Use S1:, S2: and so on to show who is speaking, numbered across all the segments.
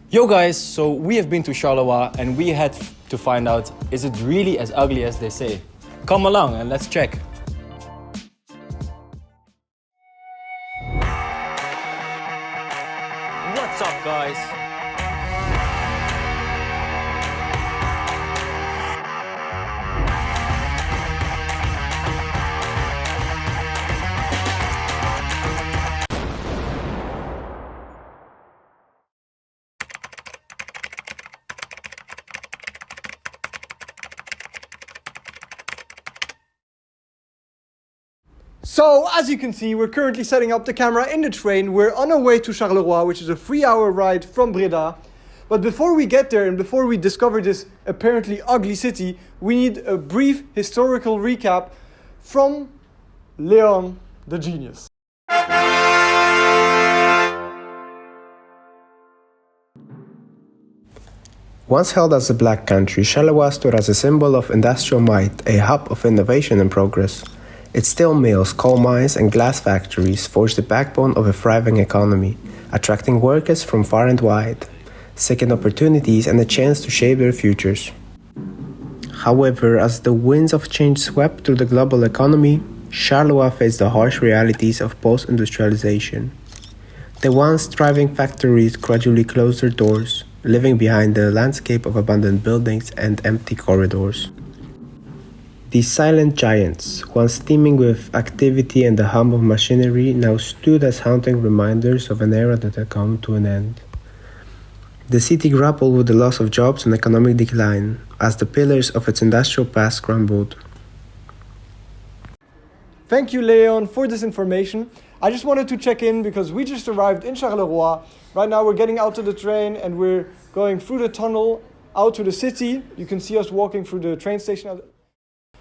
S1: Yo guys, so we have been to Charleroi and we had to find out, is it really as ugly as they say? Come along and let's check. What's up guys?
S2: So, as you can see, we're currently setting up the camera in the train. We're on our way to Charleroi, which is a 3-hour ride from Breda. But before we get there and before we discover this apparently ugly city, we need a brief historical recap from Leon the Genius.
S3: Once held as a black country, Charleroi stood as a symbol of industrial might, a hub of innovation and progress. Its steel mills, coal mines, and glass factories forged the backbone of a thriving economy, attracting workers from far and wide, seeking opportunities and a chance to shape their futures. However, as the winds of change swept through the global economy, Charleroi faced the harsh realities of post-industrialization. The once thriving factories gradually closed their doors, leaving behind the landscape of abandoned buildings and empty corridors. These silent giants, once teeming with activity and the hum of machinery, now stood as haunting reminders of an era that had come to an end. The city grappled with the loss of jobs and economic decline, as the pillars of its industrial past crumbled.
S2: Thank you, Leon, for this information. I just wanted to check in because we just arrived in Charleroi. Right now we're getting out of the train and we're going through the tunnel out to the city. You can see us walking through the train station.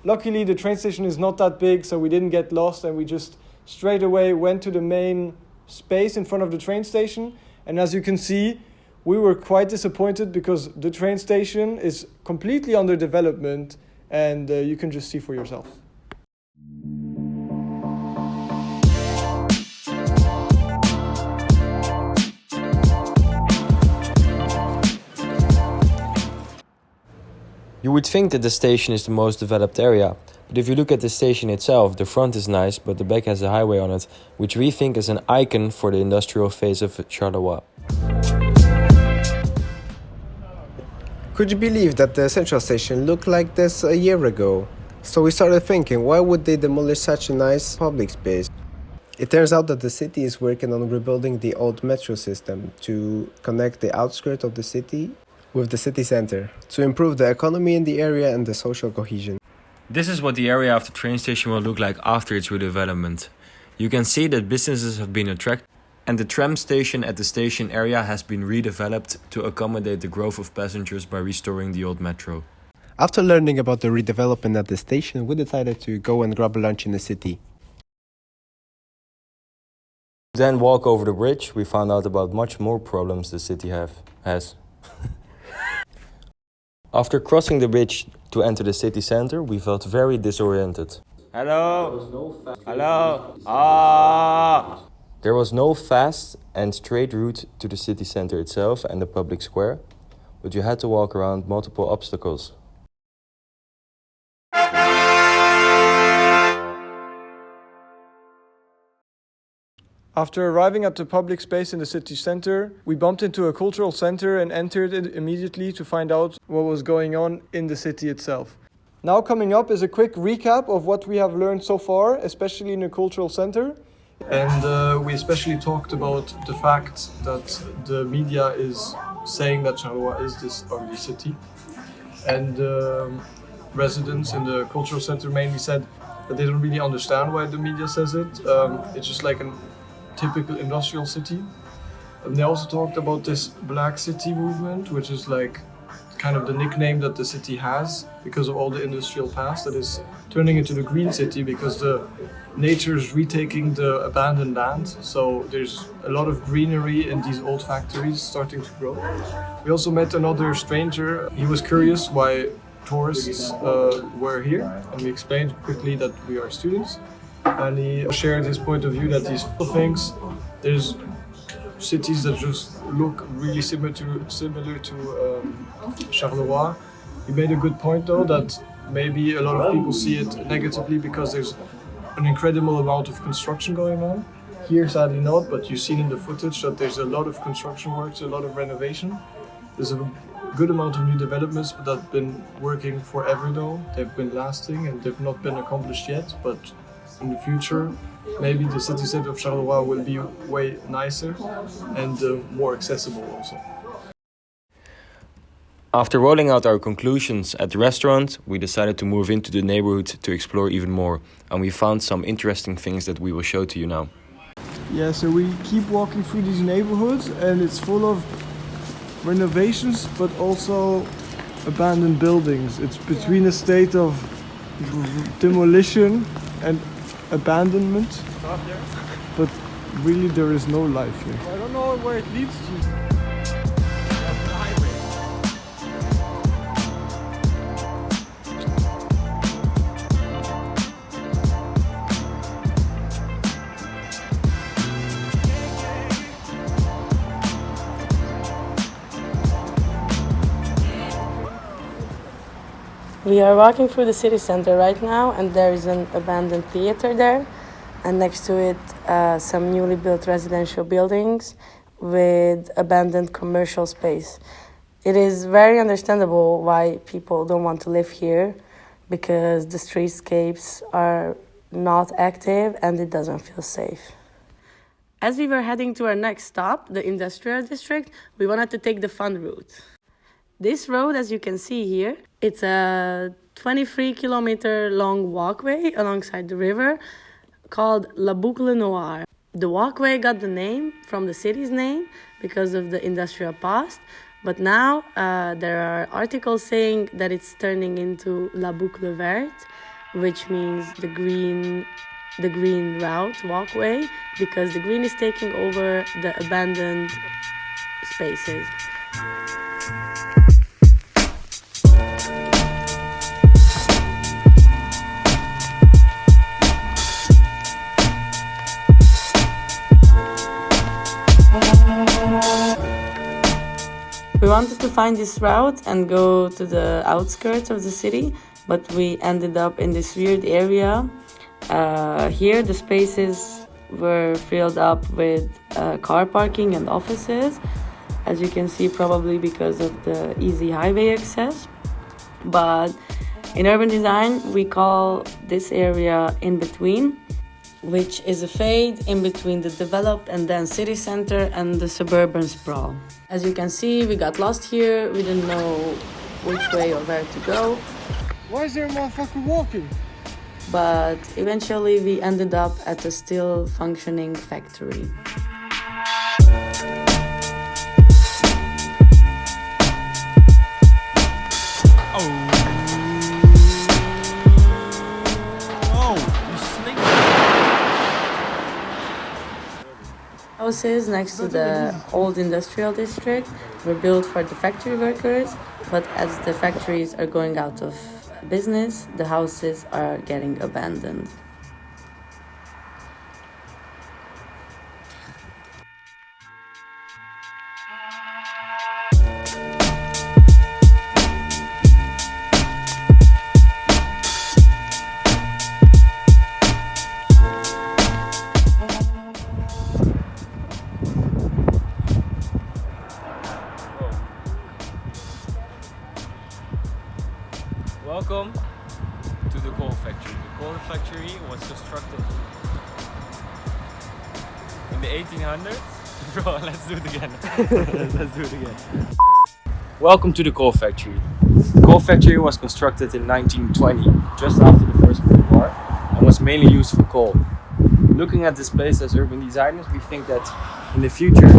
S2: Luckily, the train station is not that big, so we didn't get lost and we just straight away went to the main space in front of the train station. And as you can see, we were quite disappointed because the train station is completely under development and you can just see for yourself.
S1: You would think that the station is the most developed area, but if you look at the station itself, the front is nice, but the back has a highway on it, which we think is an icon for the industrial phase of Charleroi.
S3: Could you believe that the central station looked like this a year ago? So we started thinking, why would they demolish such a nice public space? It turns out that the city is working on rebuilding the old metro system to connect the outskirts of the city with the city center, to improve the economy in the area and the social cohesion.
S1: This is what the area of the train station will look like after its redevelopment. You can see that businesses have been attracted and the tram station at the station area has been redeveloped to accommodate the growth of passengers by restoring the old metro.
S3: After learning about the redevelopment at the station, we decided to go and grab a lunch in the city.
S1: Then walk over the bridge, we found out about much more problems the city has. After crossing the bridge to enter the city center, we felt very disoriented. Hello? Hello? There was no fast and straight route to the city center itself and the public square, but you had to walk around multiple obstacles.
S2: After arriving at the public space in the city center, we bumped into a cultural center and entered it immediately to find out what was going on in the city itself. Now coming up is a quick recap of what we have learned so far, especially in the cultural center. And we especially talked about the fact that the media is saying that Charleroi is this ugly city. And residents in the cultural center mainly said that they don't really understand why the media says it. It's just like a typical industrial city. And they also talked about this Black City movement, which is like kind of the nickname that the city has because of all the industrial past that is turning into the green city because the nature is retaking the abandoned land. So there's a lot of greenery in these old factories starting to grow. We also met another stranger. He was curious why tourists were here, and we explained quickly that we are students. And he shared his point of view that these things, there's cities that just look really similar to Charleroi. He made a good point though that maybe a lot of people see it negatively because there's an incredible amount of construction going on. Here sadly not, but you've seen in the footage that there's a lot of construction works, a lot of renovation. There's a good amount of new developments that have been working forever though. They've been lasting and they've not been accomplished yet, but in the future maybe the city centre of Charleroi will be way nicer and more accessible also.
S1: After rolling out our conclusions at the restaurant, we decided to move into the neighborhood to explore even more, and we found some interesting things that we will show to you now.
S2: Yeah, so we keep walking through these neighborhoods and it's full of renovations but also abandoned buildings. It's between a state of demolition and abandonment, but really there is no life here. I don't know where it leads to.
S4: We are walking through the city center right now, and there is an abandoned theater there, and next to it some newly built residential buildings with abandoned commercial space. It is very understandable why people don't want to live here, because the streetscapes are not active and it doesn't feel safe. As we were heading to our next stop, the industrial district, we wanted to take the fun route. This road, as you can see here, it's a 23-kilometer long walkway alongside the river called La Boucle Noire. The walkway got the name from the city's name because of the industrial past, but now there are articles saying that it's turning into La Boucle Verte, which means the green route walkway, because the green is taking over the abandoned spaces. We wanted to find this route and go to the outskirts of the city, but we ended up in this weird area. Here the spaces were filled up with car parking and offices, as you can see, probably because of the easy highway access. But in urban design we call this area in between, which is a fade in between the developed and dense city center and the suburban sprawl. As you can see, we got lost here. We didn't know which way or where to go.
S2: Why is there a motherfucker walking?
S4: But eventually we ended up at a still functioning factory. Houses next to the old industrial district were built for the factory workers, but as the factories are going out of business, the houses are getting abandoned.
S1: Welcome to the coal factory. The coal factory was constructed in the 1800s. Bro, let's do it again. Let's do it again. Welcome to the coal factory. The coal factory was constructed in 1920, just after the First World War, and was mainly used for coal. Looking at this place as urban designers, we think that in the future,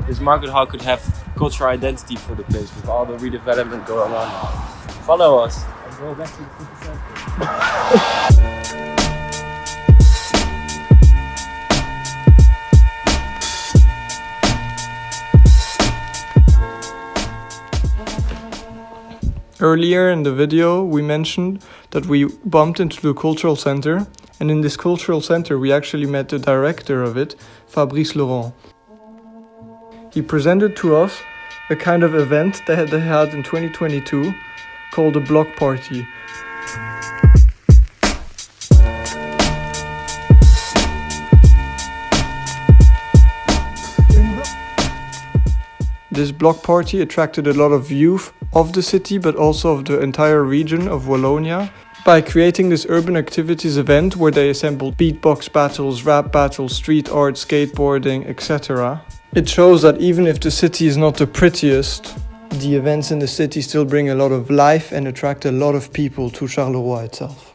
S1: this market hall could have cultural identity for the place with all the redevelopment going on. Follow us. Go back to the city center.
S2: Earlier in the video we mentioned that we bumped into the cultural center, and in this cultural center we actually met the director of it, Fabrice Laurent. he presented to us a kind of event that they had in 2022 called a block party. This block party attracted a lot of youth of the city, but also of the entire region of Wallonia, by creating this urban activities event where they assembled beatbox battles, rap battles, street art, skateboarding, etc. It shows that even if the city is not the prettiest, the events in the city still bring a lot of life and attract a lot of people to Charleroi itself.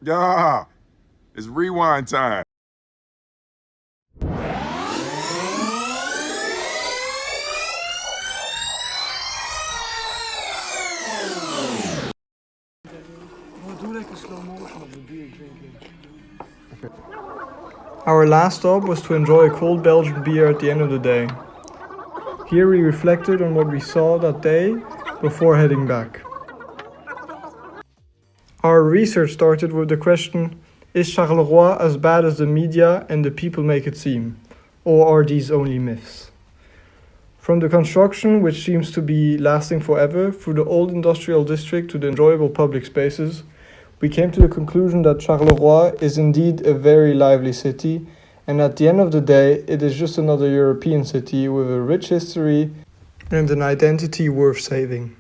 S5: Yeah, it's rewind time.
S2: Our last stop was to enjoy a cold Belgian beer at the end of the day. Here we reflected on what we saw that day before heading back. Our research started with the question, is Charleroi as bad as the media and the people make it seem? Or are these only myths? From the construction, which seems to be lasting forever, through the old industrial district to the enjoyable public spaces, we came to the conclusion that Charleroi is indeed a very lively city, and at the end of the day, it is just another European city with a rich history and an identity worth saving.